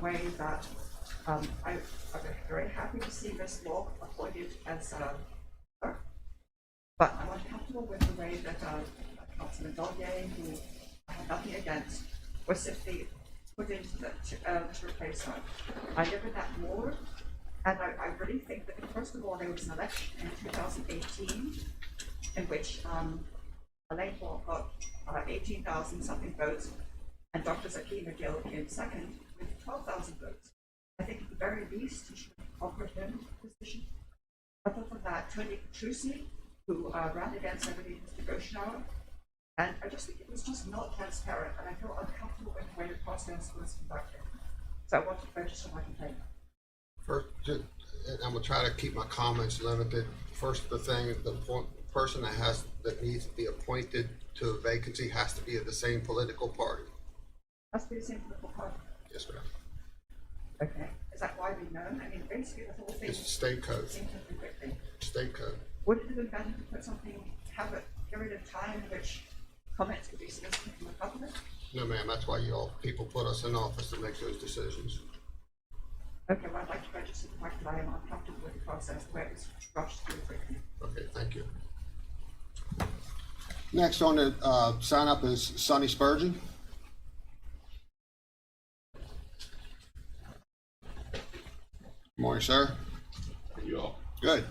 way that I'm very happy to see Miss Locke appointed as clerk, but I'm uncomfortable with the way that Councilman Dollier, who I have nothing against, was simply put into the to replace her. I live in that ward, And I really think that, first of all, there was an election in 2018 in which Elaine Moore got 18,000 something votes, and Dr. Zakia McGill came second with 12,000 votes. I think at the very least he should have offered him the position. Other than that, Tony Petrucci, who ran against everybody, Mr. Goshenauer, and I just think it was just not transparent, and I feel uncomfortable with the way the process was conducted. So I want to register my complaint. First, I'm gonna try to keep my comments limited. First, the person that needs to be appointed to a vacancy has to be of the same political party. Must be the same political party. Yes, ma'am. Okay. Is that widely known? I mean, basically the whole thing. It's state code. Seems to be quickly. State code. Would it have been better to put something, have a period of time in which comments could be solicited from the public? No, ma'am. That's why people put us in office to make those decisions. Okay, well, I'd like to register the fact that I am uncomfortable with the process, where it was rushed through quickly. Okay, thank you. Next on the sign up is Sonny Spurgeon. Good morning, sir. How you all? Good.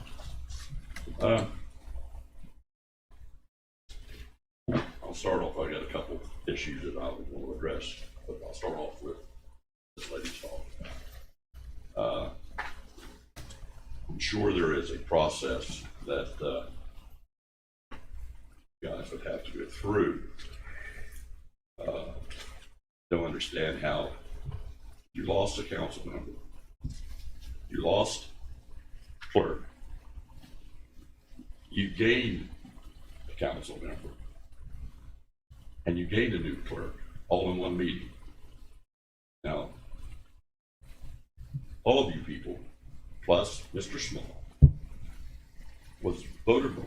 I'll start off. I got a couple issues that I want to address, but I'll start off with this lady's talk. I'm sure there is a process that guys would have to go through. Don't understand how you lost a council member, you lost clerk, you gained a council member, and you gained a new clerk all in one meeting. Now, all of you people, plus Mr. Small, was voted on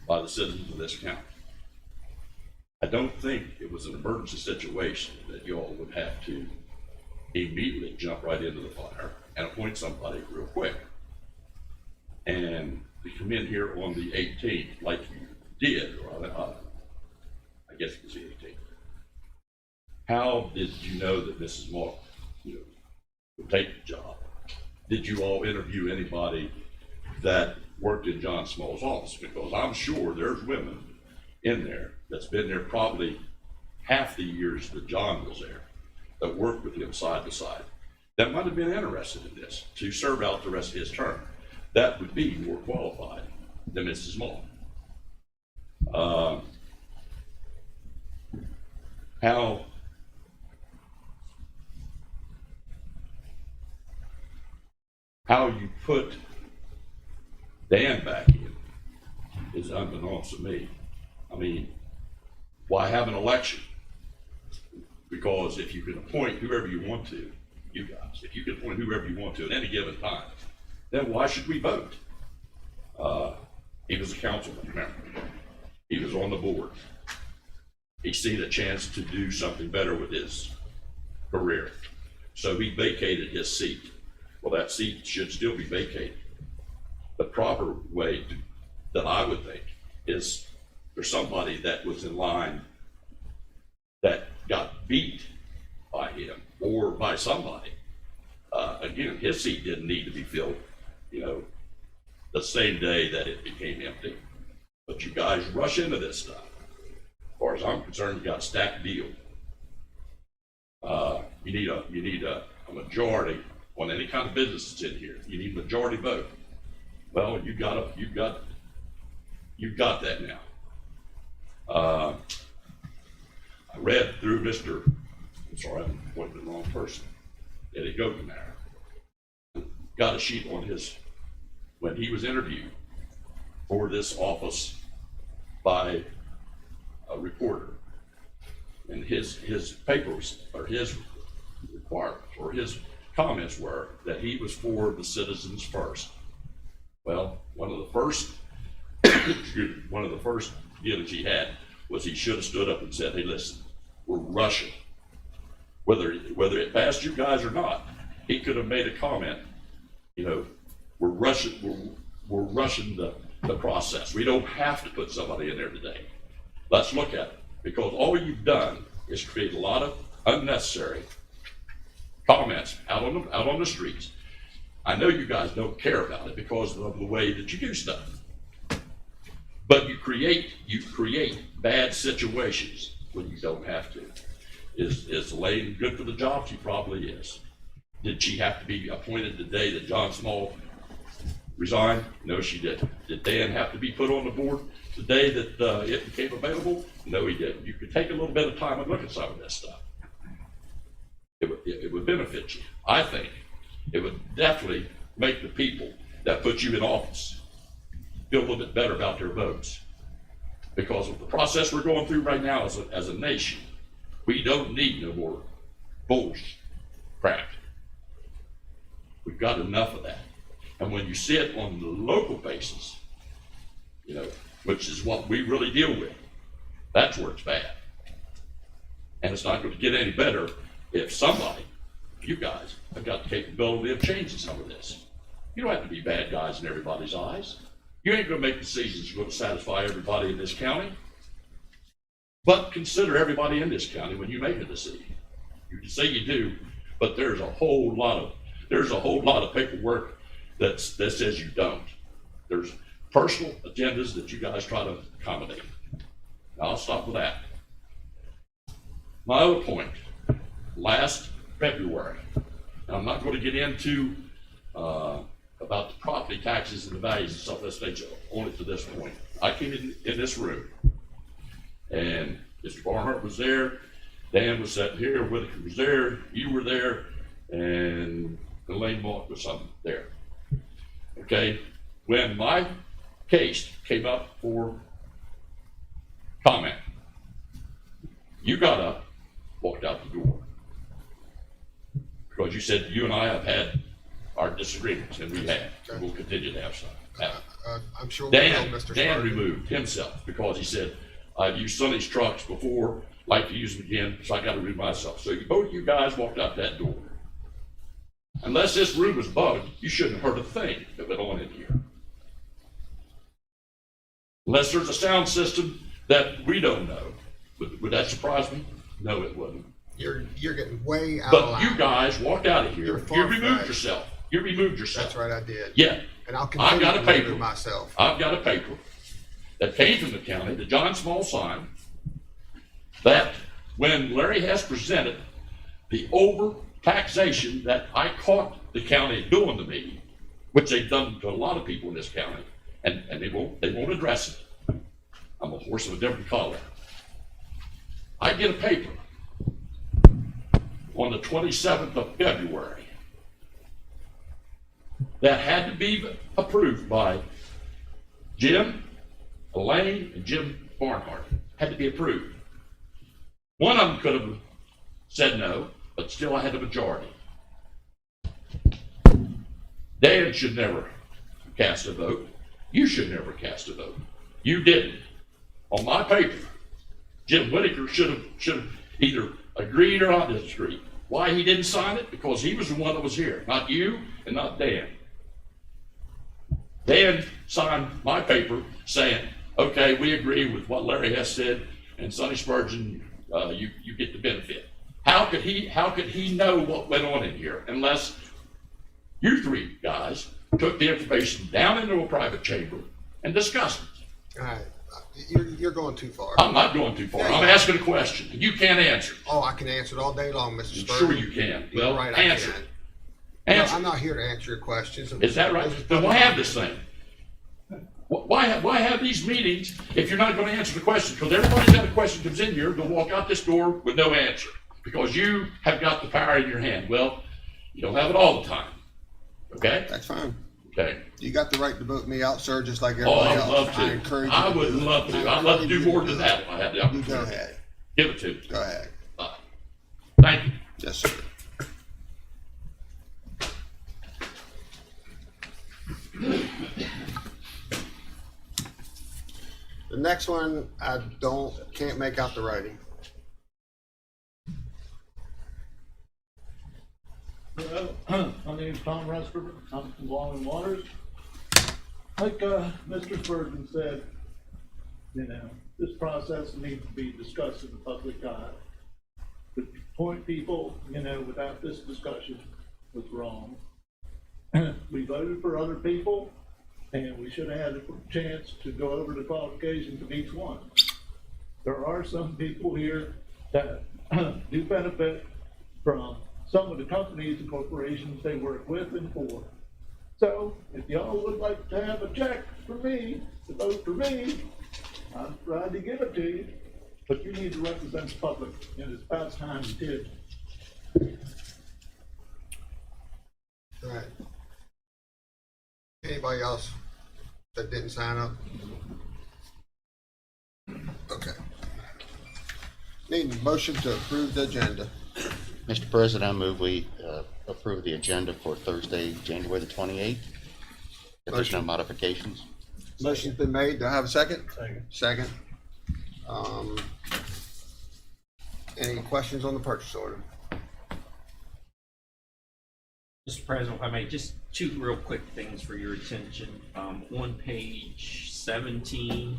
by the citizens of this county. I don't think it was an emergency situation that you all would have to immediately jump right into the fire and appoint somebody real quick. And to come in here on the 18th like you did, or I guess it was the 18th. How did you know that Mrs. Moore, would take the job? Did you all interview anybody that worked in John Small's office? Because I'm sure there's women in there that's been there probably half the years that John was there, that worked with him side by side, that might have been interested in this to serve out the rest of his term. That would be more qualified than Mrs. Moore. How you put Dan back in is unbeknownst to me. I mean, why have an election? Because if you can appoint whoever you want to, you guys, if you can appoint whoever you want to at any given time, then why should we vote? He was a councilman member. He was on the board. He seen a chance to do something better with his career. So he vacated his seat. Well, that seat should still be vacated. The proper way that I would think is there's somebody that was in line that got beat by him or by somebody. Again, his seat didn't need to be filled, the same day that it became empty. But you guys rush into this stuff. As far as I'm concerned, you got a stacked deal. You need a majority on any kind of business that's in here. You need a majority vote. Well, you've got that now. I read through I'm pointing the wrong person. Eddie Gokenauer. Got a sheet on when he was interviewed for this office by a reporter. And his papers, or his requirements, or his comments were that he was for the citizens first. Well, one of the first dealings he had was he should have stood up and said, hey, listen, we're rushing. Whether it passed you guys or not, he could have made a comment, we're rushing the process. We don't have to put somebody in there today. Let's look at it. Because all you've done is create a lot of unnecessary comments out on the streets. I know you guys don't care about it because of the way that you do stuff. But you create bad situations when you don't have to. Is Elaine good for the job? She probably is. Did she have to be appointed the day that John Small resigned? No, she didn't. Did Dan have to be put on the board the day that it became available? No, he didn't. You could take a little bit of time and look at some of this stuff. It would benefit you. I think it would definitely make the people that put you in office feel a little bit better about their votes. Because of the process we're going through right now as a nation, we don't need no more bullshit crap. We've got enough of that. And when you see it on the local basis, you know, which is what we really deal with, that's where it's bad. And it's not going to get any better if somebody, you guys, have got the capability of changing some of this. You don't have to be bad guys in everybody's eyes. You ain't going to make decisions that are going to satisfy everybody in this county. But consider everybody in this county when you make a decision. You can say you do, but there's a whole lot of paperwork that says you don't. There's personal agendas that you guys try to accommodate. Now, I'll stop with that. My other point, last February, and I'm not going to get into about the property taxes and the values and stuff, let's stay only to this point. I came in this room, and Mr. Barnhart was there, Dan was sitting here, Whitaker was there, you were there, and Elaine Mock was there. Okay, when my case came up for comment, you got up, walked out the door. Because you said you and I have had our disagreements, and we have, and we'll continue to have some. I'm sure Dan, we will, Mr. Dan Spurgeon. removed himself because he said, I've used Sonny's trucks before, like to use them again, so I got to remove myself. So both you guys walked out that door. Unless this room was bugged, you shouldn't have heard a thing that went on in here. Unless there's a sound system that we don't know. Would that surprise me? No, it wouldn't. You're getting way out of But line. you guys walked out of here. You're You far-fetched. removed yourself. You removed yourself. That's right, I did. Yeah. And I'll I've continue got to a paper. remove myself. I've got a paper that came from the county that John Small signed, that when Larry has presented the over taxation that I caught the county doing to me, which they've done to a lot of people in this county, and they won't address it. I'm a horse of a different color. I get a paper on the 27th of February that had to be approved by Jim, Elaine, and Jim Barnhart. Had to be approved. One of them could have said no, but still I had a majority. Dan should never cast a vote. You should never cast a vote. You didn't. On my paper, Jim Whitaker should have either agreed or not disagreed. Why he didn't sign it? Because he was the one that was here, not you and not Dan. Dan signed my paper saying, okay, we agree with what Larry has said, and Sonny Spurgeon, you get the benefit. How could he know what went on in here unless you three guys took the information down into a private chamber and discussed it? All right. You're going too far. I'm not going too far. I'm asking a question, and you can't answer. Oh, I can answer it all day long, Mr. I'm Spurgeon. sure you can. You're Well, right, I answer. can. No, Answer. I'm not here to answer your questions. Is that right? Then why have this thing? Why have these meetings if you're not going to answer the question? Because everybody that a question comes in here, they'll walk out this door with no answer because you have got the power in your hand. Well, you don't have it all the time. Okay? That's fine. Okay. You got the right to vote me out, sir, just like Oh, everybody I'd else. love to. I encourage you I to would do it. love to. I I'd love to encourage do you more do than it. that if I had the You opportunity. go ahead. Give it to me. Go ahead. Thank you. Yes, sir. The next one, I can't make out the writing. Well, my name's Tom Rusper. I'm from Long Waters. Like Mr. Spurgeon said, this process needs to be discussed in the public eye. To point people, without this discussion was wrong. We voted for other people, and we should have had a chance to go over the qualifications of each one. There are some people here that do benefit from some of the companies and corporations they work with and for. So, if y'all would like to have a check for me, to vote for me, I'm glad to give it to you, but you need to represent the public, and it's about time you did. All right. Anybody else that didn't sign up? Okay. Need a motion to approve the agenda. Mr. President, I move we approve the agenda for Thursday, January the 28th. If there's no Motion. modifications. Motion's been made. Do I have a second? Second. Second. Any questions on the purchase order? Mr. President, if I may, just two real quick things for your attention. On page 17,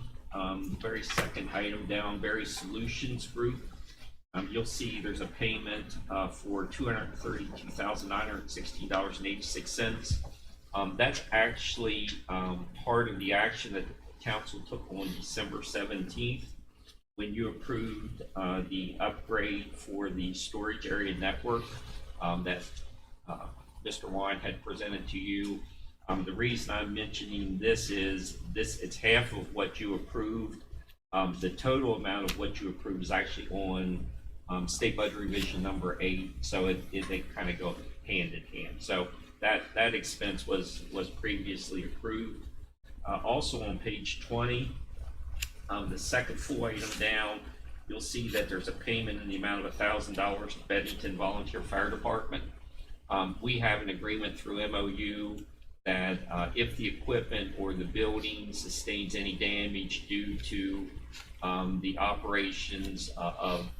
very second item down, Berry Solutions Group, you'll see there's a payment for $232,916.86. That's actually part of the action that the council took on December 17th when you approved the upgrade for the storage area network that Mr. Wine had presented to you. The reason I'm mentioning this is it's half of what you approved. The total amount of what you approved is actually on State Budget Revision number 8, so they kind of go hand in hand. So that expense was previously approved. Also on page 20, the second full item down, you'll see that there's a payment in the amount of $1,000 to Bennington Volunteer Fire Department. We have an agreement through MOU that if the equipment or the building sustains any damage due to the operations of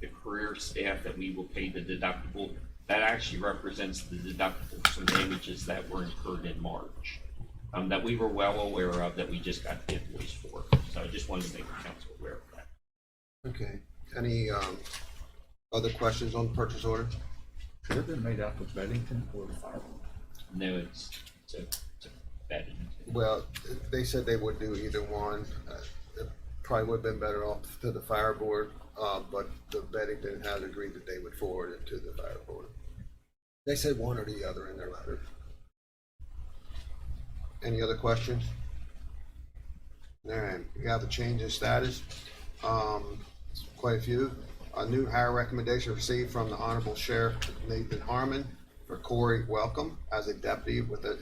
the career staff, that we will pay the deductible. That actually represents the deductible for some damages that were incurred in March, that we were well aware of, that we just got the invoice for. So I just wanted to make the council aware of that. Okay. Any other questions on the purchase order? Should it have been made out of Bennington or the fire? No, it's bedding. Well, they said they would do either one. It probably would have been better off to the fire board, but the Bennington has agreed that they would forward it to the fire board. They said one or the other in their letter. Any other questions? All right, we have a change in status. Quite a few. A new hire recommendation received from the Honorable Sheriff Nathan Harmon for Corey Welcome as a deputy with an